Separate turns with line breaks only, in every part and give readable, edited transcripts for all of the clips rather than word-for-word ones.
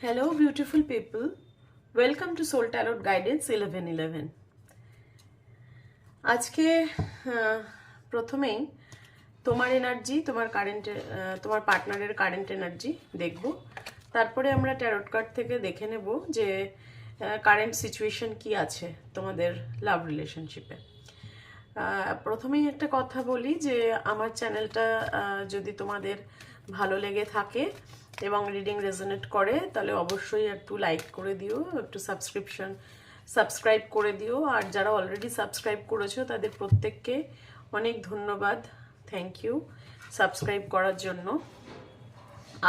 Hello, beautiful people. Welcome to Soul Tarot Guidance 1111. আজকে প্রথমেই তোমার এনার্জি, তোমার পার্টনারের কারেন্ট এনার্জি দেখব। তারপরে আমরা ট্যারট কার্ড থেকে দেখে নেব যে কারেন্ট সিচুয়েশন কি আছে তোমাদের লাভ রিলেশনশিপে। প্রথমেই একটা কথা বলি যে আমার চ্যানেলটা যদি তোমাদের ভালো লেগে থাকে এবং রিডিং রেজোনেট করে তাহলে অবশ্যই একটু লাইক করে দিও, একটু সাবস্ক্রাইব করে দিও। আর যারা অলরেডি সাবস্ক্রাইব করেছো তাদের প্রত্যেককে অনেক ধন্যবাদ, থ্যাংক ইউ সাবস্ক্রাইব করার জন্য।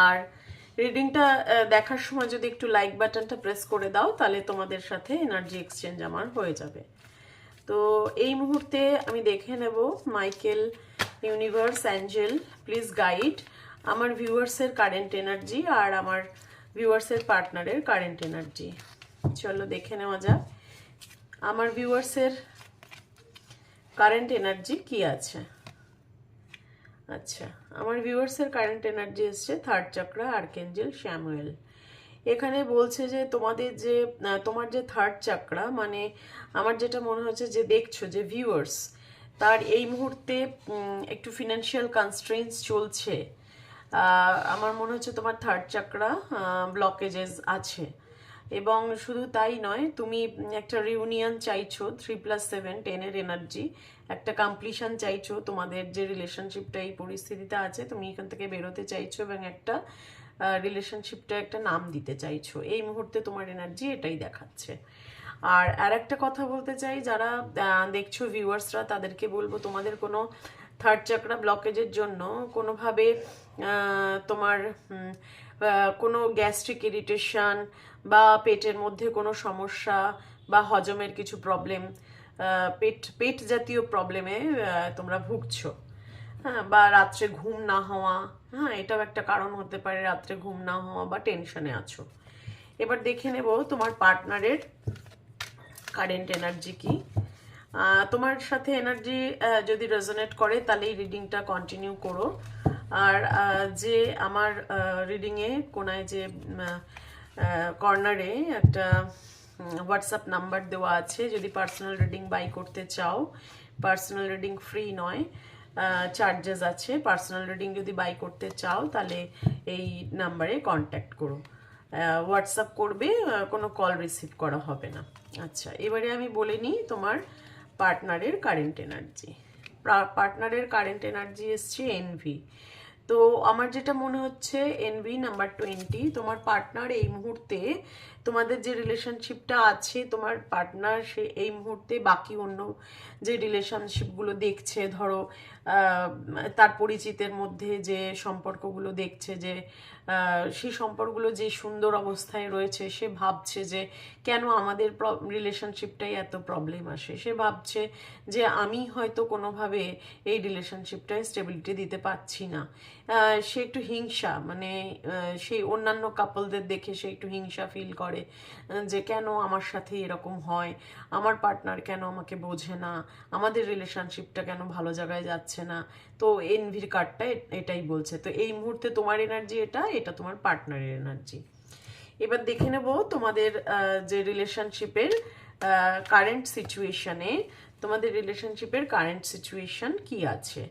আর রিডিংটা দেখার সময় যদি একটু লাইক বাটনটা প্রেস করে দাও তাহলে তোমাদের সাথে এনার্জি এক্সচেঞ্জ আমার হয়ে যাবে। তো এই মুহূর্তে আমি দেখে নেব Michael, universe, Angel please guide আমার ভিউয়ার্সের কারেন্ট এনার্জি আর আমার ভিউয়ার্সের পার্টনারের কারেন্ট এনার্জি। চলো দেখে নেওয়া যাক আমার ভিউয়ার্সের কারেন্ট এনার্জি কি আছে। আচ্ছা, আমার ভিউয়ার্সের কারেন্ট এনার্জি এসছে থার্ড চক্রা, আর্কেঞ্জেল স্যামুয়েল। এখানে বলছে যে তোমার যে থার্ড চক্রা, মানে আমার যেটা মনে হচ্ছে যে দেখছো যে ভিউয়ার্স তার এই মুহূর্তে একটু ফিনান্সিয়াল কনস্ট্রেইনস চলছে। আমার মনে হচ্ছে তোমার থার্ড চক্রা ব্লকেজেস আছে। এবং শুধু তাই নয়, তুমি একটা রিউনিয়ন চাইছো, 3+7 10-এর এনার্জি, একটা কমপ্লিশন চাইছো। তোমাদের যে রিলেশনশিপটা এই পরিস্থিতিতে আছে তুমি এখান থেকে বেরোতে চাইছো এবং একটা রিলেশনশিপটা একটা নাম দিতে চাইছো। এই মুহূর্তে তোমার এনার্জি এটাই দেখাচ্ছে। আর একটা কথা বলতে চাই, যারা দেখছো ভিউয়ার্সরা তাদেরকে বলবো তোমাদের কোনো থার্ড চক্রা ব্লকেজের জন্য কোনোভাবে তোমার কোনো গ্যাস্ট্রিক ইরিটেশন বা পেটের মধ্যে কোনো সমস্যা বা হজমের কিছু প্রবলেম, পেট জাতীয় প্রবলেমে তোমরা ভুগছো। হ্যাঁ, বা রাত্রে ঘুম না হওয়া, হ্যাঁ এটাও একটা কারণ হতে পারে, রাত্রে ঘুম না হওয়া বা টেনশনে আছো। এবার দেখে নেব তোমার পার্টনারের কারেন্ট এনার্জি কি। তোমার সাথে এনার্জি যদি রেজোনেট করে তাহলে এই রিডিংটা কন্টিনিউ করো। আর যে আমার রিডিংয়ে কোনায় যে কর্নারে একটা হোয়াটসঅ্যাপ নাম্বার দেওয়া আছে, যদি পার্সোনাল রিডিং বাই করতে চাও, পার্সোনাল রিডিং ফ্রি নয়, চার্জেস আছে। পার্সোনাল রিডিং যদি বাই করতে চাও তাহলে এই নাম্বারে কন্ট্যাক্ট করো, হোয়াটসঅ্যাপ করবে, কোনো কল রিসিভ করা হবে না। আচ্ছা, এবারে আমি বলে নিই তোমার পার্টনারের কারেন্ট এনার্জি। পার্টনারের কারেন্ট এনার্জি এসছে এনভি। তো আমার যেটা মনে হচ্ছে এনভি নাম্বার 20, তোমার পার্টনার এই মুহূর্তে তোমাদের যে রিলেশনশিপটা আছে, তোমার পার্টনার সে এই মুহূর্তে বাকি অন্য যে রিলেশনশিপগুলো দেখছে, ধরো তার পরিচিতের মধ্যে যে সম্পর্কগুলো দেখছে, যে সেই সম্পর্কগুলো যে সুন্দর অবস্থায় রয়েছে, সে ভাবছে যে কেন আমাদের রিলেশনশিপটাই এত প্রবলেম আসে। সে ভাবছে যে আমি হয়তো কোনোভাবে এই রিলেশনশিপটায় স্টেবিলিটি দিতে পারছি না। সে একটু হিংসা, মানে সেই অন্যান্য কাপলদের দেখে সে একটু হিংসা ফিল করে যে কেন আমার সাথে এরকম হয়, আমার পার্টনার কেন আমাকে বোঝে না, আমাদের রিলেশনশিপটা কেন ভালো জায়গায় যাচ্ছে না। তো এনভির কার্ডটা এটাই বলছে। তো এই মুহূর্তে তোমার এনার্জি এটা তোমার পার্টনারের এনার্জি। এবার দেখে নেব তোমাদের যে রিলেশনশিপের কারেন্ট সিচুয়েশনে, তোমাদের রিলেশনশিপের কারেন্ট সিচুয়েশন কি আছে।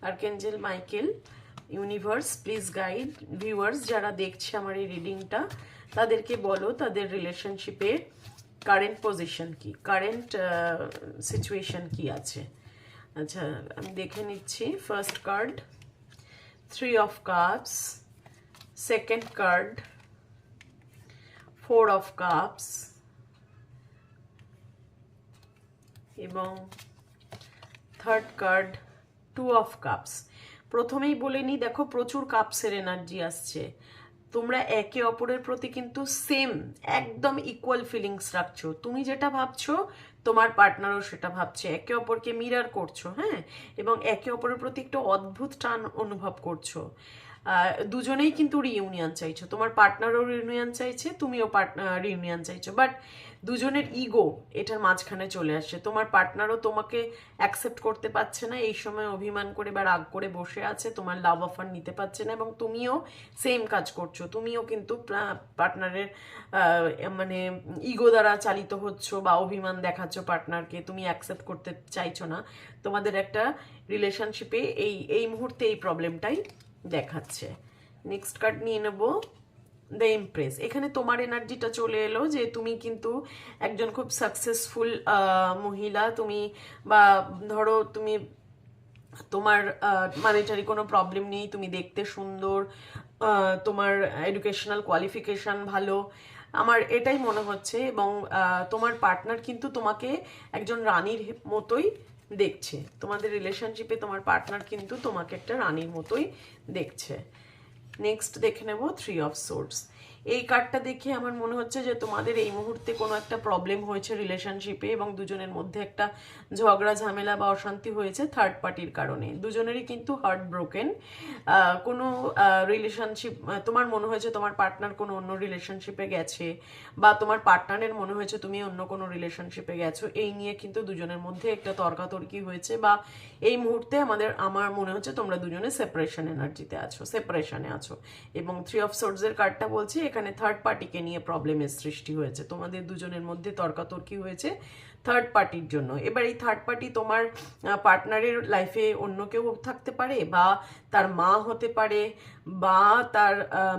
Archangel Michael, universe please guide viewers যারা দেখছে আমার এই রিডিংটা, তাদেরকে বলো তাদের রিলেশনশিপের কারেন্ট পজিশন কি, কারেন্ট সিচুয়েশন কি আছে। আচ্ছা, আমি দেখে নিচ্ছি। First card 3 of Cups, second card 4 of Cups এবং থার্ড কার্ড 2 of Cups। প্রথমেই বলে নি, দেখো প্রচুর কাপসের এনার্জি আসছে। তোমরা একে অপরের প্রতি কিন্তু সেম একদম ইকুয়াল ফিলিংস রাখছো। তুমি যেটা ভাবছো তোমার পার্টনারও সেটা ভাবছে, একে অপরকে মিরার করছো, হ্যাঁ, এবং একে অপরের প্রতি একটা অদ্ভুত টান অনুভব করছো। দুজনেই কিন্তু রিইউনিয়ন চাইছো, তোমার পার্টনারও রিইউনিয়ন চাইছে, তুমিও রিইউনিয়ন চাইছো, বাট দুজনের ইগো এটার মাঝখানে চলে আসছে। তোমার পার্টনারও তোমাকে অ্যাকসেপ্ট করতে পারছে না, এই সময় অভিমান করে বা রাগ করে বসে আছে, তোমার লাভ অফার নিতে পারছে না, এবং তুমিও সেম কাজ করছো, তুমিও কিন্তু পার্টনারের মানে ইগো দ্বারা চালিত হচ্ছ বা অভিমান দেখাচ্ছ পার্টনারকে, তুমি অ্যাকসেপ্ট করতে চাইছো না। তোমাদের একটা রিলেশনশিপে এই মুহূর্তে এই প্রবলেমটাই দেখাচ্ছে। নেক্সট কার্ড নিয়ে নেবো দ্য ইমপ্রেস। এখানে তোমার এনার্জিটা চলে এলো যে তুমি কিন্তু একজন খুব সাকসেসফুল মহিলা, তুমি বা ধরো তুমি তোমার মানিটারি কোনো প্রবলেম নেই, তুমি দেখতে সুন্দর, তোমার এডুকেশনাল কোয়ালিফিকেশন ভালো, আমার এটাই মনে হচ্ছে, এবং তোমার পার্টনার কিন্তু তোমাকে একজন রানীর মতোই দেখছে। তোমাদের রিলেশনশিপে তোমার পার্টনার কিন্তু তোমাকে একটা রানীর মতোই দেখছে। নেক্সট দেখে নেব 3 অফ সোর্ডস। এই কার্ডটা দেখে আমার মনে হচ্ছে যে তোমাদের এই মুহূর্তে কোনো একটা প্রবলেম হয়েছে রিলেশনশিপে, এবং দুজনের মধ্যে একটা ঝগড়া ঝামেলা বা অশান্তি হয়েছে থার্ড পার্টির কারণে। দুজনেরই কিন্তু হার্ট ব্রোকেন। কোনো রিলেশনশিপ, তোমার মনে হয়েছে তোমার পার্টনার কোনো অন্য রিলেশনশিপে গেছে, বা তোমার পার্টনারের মনে হয়েছে তুমি অন্য কোনো রিলেশনশিপে গেছো, এই নিয়ে কিন্তু দুজনের মধ্যে একটা তর্কাতর্কি হয়েছে, বা এই মুহূর্তে আমার মনে হচ্ছে তোমরা দুজনে সেপারেশন এনার্জিতে আছো, সেপারেশনে আছো। এবং 3 অফ সোর্ডসের কার্ডটা বলছে এখানে থার্ড পার্টিকে নিয়ে প্রবলেমের সৃষ্টি হয়েছে, তোমাদের দুজনের মধ্যে তর্কাতর্কি হয়েছে থার্ড পার্টির জন্য। এবার এই থার্ড পার্টি তোমার পার্টনারের লাইফে অন্য কেউ থাকতে পারে, বা তার মা হতে পারে, বা তার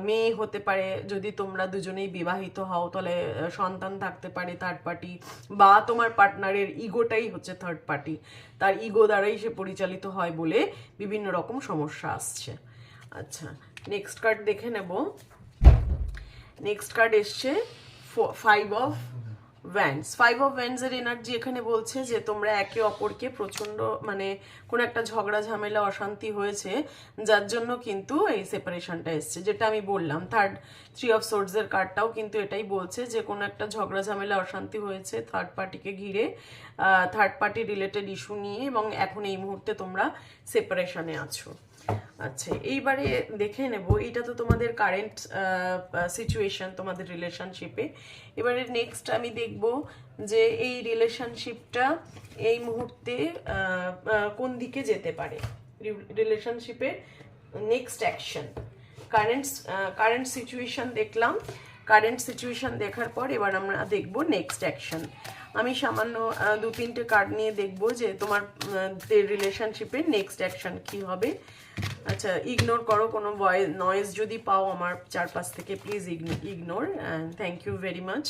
মেয়ে হতে পারে, যদি তোমরা দুজনেই বিবাহিত হও তাহলে সন্তান থাকতে পারে থার্ড পার্টি, বা তোমার পার্টনারের ইগোটাই হচ্ছে থার্ড পার্টি, তার ইগো দ্বারাই সে পরিচালিত হয় বলে বিভিন্ন রকম সমস্যা আসছে। আচ্ছা, নেক্সট কার্ড দেখে নেব। নেক্সট কার্ড এসছে 5 অফ ভ্যান্স। 5 অফ ভ্যান্সের এনার্জি এখানে বলছে যে তোমরা একে অপরকে প্রচন্ড, মানে কোনো একটা ঝগড়া ঝামেলা অশান্তি হয়েছে, যার জন্য কিন্তু এই সেপারেশনটা এসছে, যেটা আমি বললাম। 3 অফ সোর্ডসের কার্ডটাও কিন্তু এটাই বলছে যে কোনো একটা ঝগড়া ঝামেলা অশান্তি হয়েছে থার্ড পার্টিকে ঘিরে, থার্ড পার্টি রিলেটেড ইস্যু নিয়ে, এবং এখন এই মুহূর্তে তোমরা সেপারেশনে আছো। আচ্ছা, এইবারে দেখে নেব, এটা তো তোমাদের কারেন্ট সিচুয়েশন তোমাদের রিলেশনশিপে। এবারে নেক্সট আমি দেখব যে এই রিলেশনশিপটা এই মুহূর্তে কোন দিকে যেতে পারে, রিলেশনশিপের নেক্সট অ্যাকশন। কারেন্ট সিচুয়েশন দেখলাম, কারেন্ট সিচুয়েশন দেখার পর এবার আমরা দেখব নেক্সট অ্যাকশন। আমি সামান্য 2-3টে কার্ড নিয়ে দেখব যে তোমার রিলেশনশিপের নেক্সট অ্যাকশন কি হবে। আচ্ছা, ইগনোর করো, কোনো নয়েজ যদি পাও আমার চারপাশ থেকে please ignore, and thank you very much.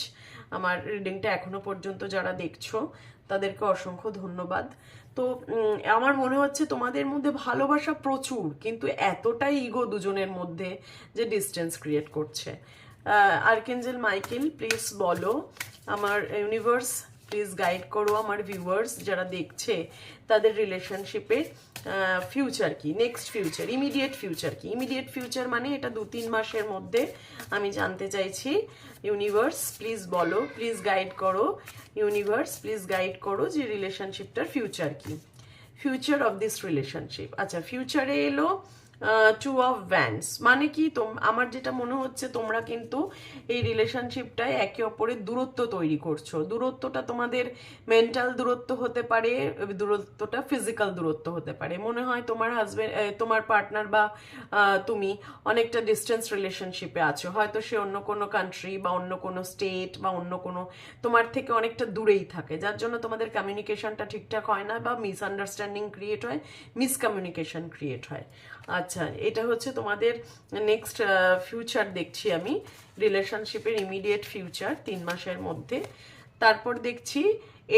আমার রিডিংটা এখনো পর্যন্ত যারা দেখছো তাদেরকে অসংখ্য ধন্যবাদ। তো আমার মনে হচ্ছে তোমাদের মধ্যে ভালোবাসা প্রচুর, কিন্তু এতটাই ইগো দুজনের মধ্যে যে ডিস্টেন্স ক্রিয়েট করছে। আর্কেঞ্জেল মাইকেল প্লিজ বলো, আমার ইউনিভার্স প্লিজ গাইড করো আমার ভিউয়ার্স যারা দেখছে তাদের রিলেশনশিপে ফিউচার কি, নেক্সট ফিউচার, ইমিডিয়েট ফিউচার কি। ইমিডিয়েট ফিউচার মানে এটা 2-3 মাসের মধ্যে আমি জানতে চাইছি। ইউনিভার্স প্লিজ বলো, প্লিজ গাইড করো, ইউনিভার্স প্লিজ গাইড করো যে রিলেশনশিপটার ফিউচার কি, ফিউচার অফ দিস রিলেশনশিপ। আচ্ছা, ফিউচারে এলো 2 অফ ভ্যান্স, মানে কি আমার যেটা মনে হচ্ছে তোমরা কিন্তু এই রিলেশনশিপটায় একে অপরের দূরত্ব তৈরি করছো। দূরত্বটা তোমাদের মেন্টাল দূরত্ব হতে পারে, দূরত্বটা ফিজিক্যাল দূরত্ব হতে পারে। মনে হয় তোমার তোমার পার্টনার বা তুমি অনেকটা ডিস্টেন্স রিলেশনশিপে আছো, হয়তো সে অন্য কোনো কান্ট্রি বা অন্য কোনো স্টেট বা অন্য কোনো তোমার থেকে অনেকটা দূরেই থাকে, যার জন্য তোমাদের কমিউনিকেশনটা ঠিকঠাক হয় না, বা মিসআন্ডারস্ট্যান্ডিং ক্রিয়েট হয়, মিসকমিউনিকেশন ক্রিয়েট হয়। আচ্ছা, এটা হচ্ছে তোমাদের নেক্সট ফিউচার দেখছি আমি, রিলেশনশিপের ইমিডিয়েট ফিউচার 3 মাসের মধ্যে। তারপর দেখছি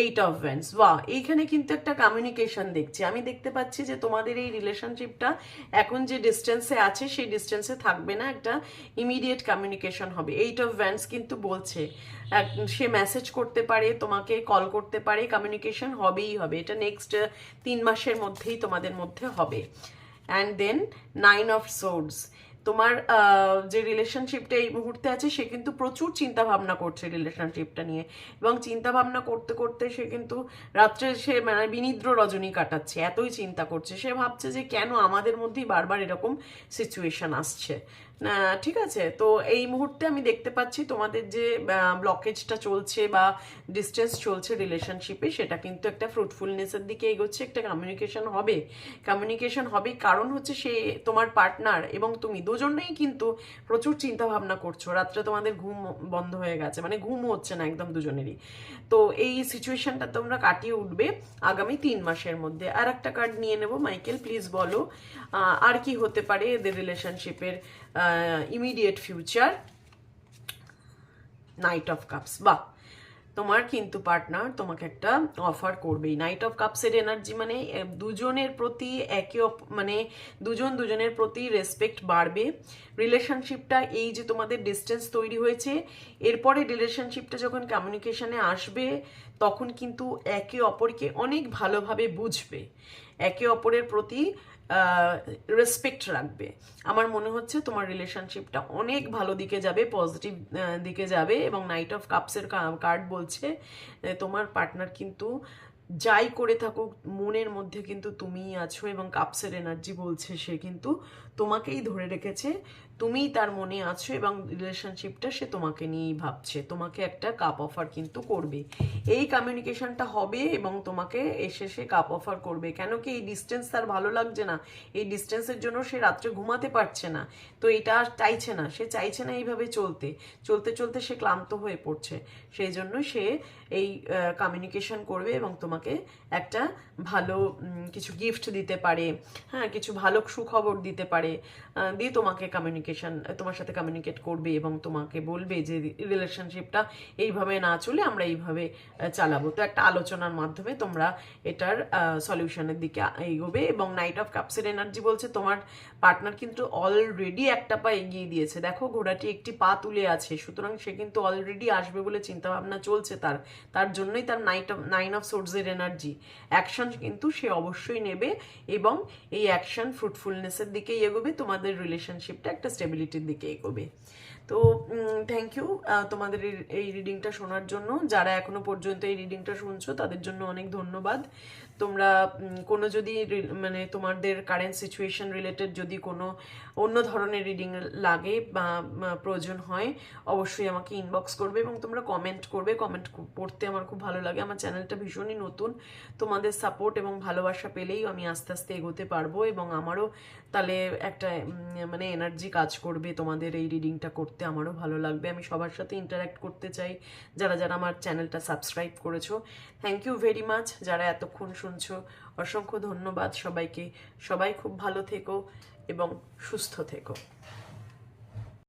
8 অফ ভ্যান্স। বাহ, এইখানে কিন্তু একটা কমিউনিকেশন দেখছি, আমি দেখতে পাচ্ছি যে তোমাদের এই রিলেশনশিপটা এখন যে ডিস্টেন্সে আছে সেই ডিস্টেন্সে থাকবে না, একটা ইমিডিয়েট কমিউনিকেশন হবে। 8 অফ ভ্যান্স কিন্তু বলছে সে মেসেজ করতে পারে, তোমাকে কল করতে পারে, কমিউনিকেশন হবেই হবে, এটা নেক্সট 3 মাসের মধ্যেই তোমাদের মধ্যে হবে। And then 9 of swords. তোমার যে রিলেশনশিপটা এই মুহূর্তে আছে সে কিন্তু প্রচুর চিন্তা ভাবনা করছে রিলেশনশিপটা নিয়ে, এবং চিন্তা ভাবনা করতে করতে সে কিন্তু রাত্রে সে মানে বিনিদ্র রজনী কাটাচ্ছে, এতই চিন্তা করছে। সে ভাবছে যে কেন আমাদের মধ্যেই বারবার এরকম সিচুয়েশন আসছে। ঠিক আছে, তো এই মুহূর্তে আমি দেখতে পাচ্ছি তোমাদের যে ব্লকেজটা চলছে বা ডিস্টেন্স চলছে রিলেশনশিপে, সেটা কিন্তু একটা ফ্রুটফুলনেসের দিকে এগোচ্ছে, একটা কমিউনিকেশন হবে। কারণ হচ্ছে সে তোমার পার্টনার এবং তুমি দুজনেই কিন্তু প্রচুর চিন্তা ভাবনা করছো, রাত্রে তোমাদের ঘুম বন্ধ হয়ে গেছে, মানে ঘুম হচ্ছে না একদম দুজনেরই। তো এই সিচুয়েশনটা তোমরা কাটিয়ে উঠবে আগামী 3 মাসের মধ্যে। আর একটা কার্ড নিয়ে নেব। মাইকেল, প্লিজ বলো আর কি হতে পারে এদের রিলেশনশিপের immediate future. Knight of cups, বাহ, তোমার কিন্তু পার্টনার তোমাকে একটা অফার করবেই। নাইট অফ কাপসের এনার্জি মানে দুজনের প্রতি মানে দুজনের প্রতি রেসপেক্ট বাড়বে। রিলেশনশিপটা এই যে তোমাদের ডিস্টেন্স তৈরি হয়েছে, এরপরে রিলেশনশিপটা যখন কমিউনিকেশনে আসবে তখন কিন্তু একে অপরকে অনেক ভালোভাবে বুঝবে, একে অপরের প্রতি রেসপেক্ট রাখবে। আমার মনে হচ্ছে তোমার রিলেশনশিপটা অনেক ভালো দিকে যাবে, পজিটিভ দিকে যাবে। এবং নাইট অফ কাপসের কার্ড বলছে তোমার পার্টনার কিন্তু যাই করে থাকুক মনের মধ্যে কিন্তু তুমিই আছো, এবং কাপসের এনার্জি বলছে সে কিন্তু তোমাকেই ধরে রেখেছে, তুমিই তার মনে আছো, এবং রিলেশনশিপটা সে তোমাকে নিয়েই ভাবছে। তোমাকে একটা কাপ অফার কিন্তু করবে, এই কমিউনিকেশনটা হবে এবং তোমাকে এসে সে কাপ অফার করবে। কেন কি এই ডিস্টেন্স তার ভালো লাগছে না, এই ডিস্টেন্সের জন্য সে রাত্রে ঘুমাতে পারছে না, তো এটা চাইছে না, সে চাইছে না এইভাবে চলতে চলতে চলতে সে ক্লান্ত হয়ে পড়ছে। সেই জন্য সে এই কমিউনিকেশন করবে এবং তোমাকে একটা ভালো কিছু গিফট দিতে পারে, হ্যাঁ, কিছু ভালো সুখবর দিতে পারে, দিয়ে তোমাকে তোমার সাথে কমিউনিকেট করবে এবং তোমাকে বলবে যে রিলেশনশিপটা এইভাবে না চলে আমরা এইভাবে চালাবো। তো একটা আলোচনার মাধ্যমে তোমরা এটার সলিউশনের দিকে এগোবে। এবং নাইট অফ কাপসের এনার্জি বলছে তোমার পার্টনার কিন্তু অলরেডি একটা পা এগিয়ে দিয়েছে। দেখো ঘোড়াটি একটি পা তুলে আছে, সুতরাং সে কিন্তু অলরেডি আসবে বলে চিন্তা ভাবনা চলছে তার জন্যই তার নাইন অফ সোর্সের এনার্জি। অ্যাকশন কিন্তু সে অবশ্যই নেবে এবং এই অ্যাকশন ফ্রুটফুলনেসের দিকেই এগোবে, তোমাদের রিলেশনশিপটা একটা স্টেবিলিটির দিকে এগোবে। তো থ্যাংক ইউ তোমাদের এই রিডিংটা শোনার জন্য। যারা এখনো পর্যন্ত এই রিডিংটা শুনছো তাদের জন্য অনেক ধন্যবাদ। তোমরা কোনো যদি মানে তোমাদের কারেন্ট সিচুয়েশন রিলেটেড যদি কোনো অন্য ধরনের রিডিং লাগে বা প্রয়োজন হয় অবশ্যই আমাকে ইনবক্স করবে এবং তোমরা কমেন্ট করবে। কমেন্ট পড়তে আমার খুব ভালো লাগে। আমার চ্যানেলটা ভীষণই নতুন, তোমাদের সাপোর্ট এবং ভালোবাসা পেলেই আমি আস্তে আস্তে এগোতে পারবো এবং আমারও তাহলে একটা মানে এনার্জি কাজ করবে। তোমাদের এই রিডিংটা করতে আমারও ভালো লাগবে, আমি সবার সাথে ইন্টারাক্ট করতে চাই যারা যারা আমার চ্যানেলটা সাবস্ক্রাইব করেছো। থ্যাংক ইউ ভেরি মাচ যারা এতক্ষণ শুনছো, অসংখ্য ধন্যবাদ সবাইকে। সবাই খুব ভালো থেকো এবং সুস্থ থেকো।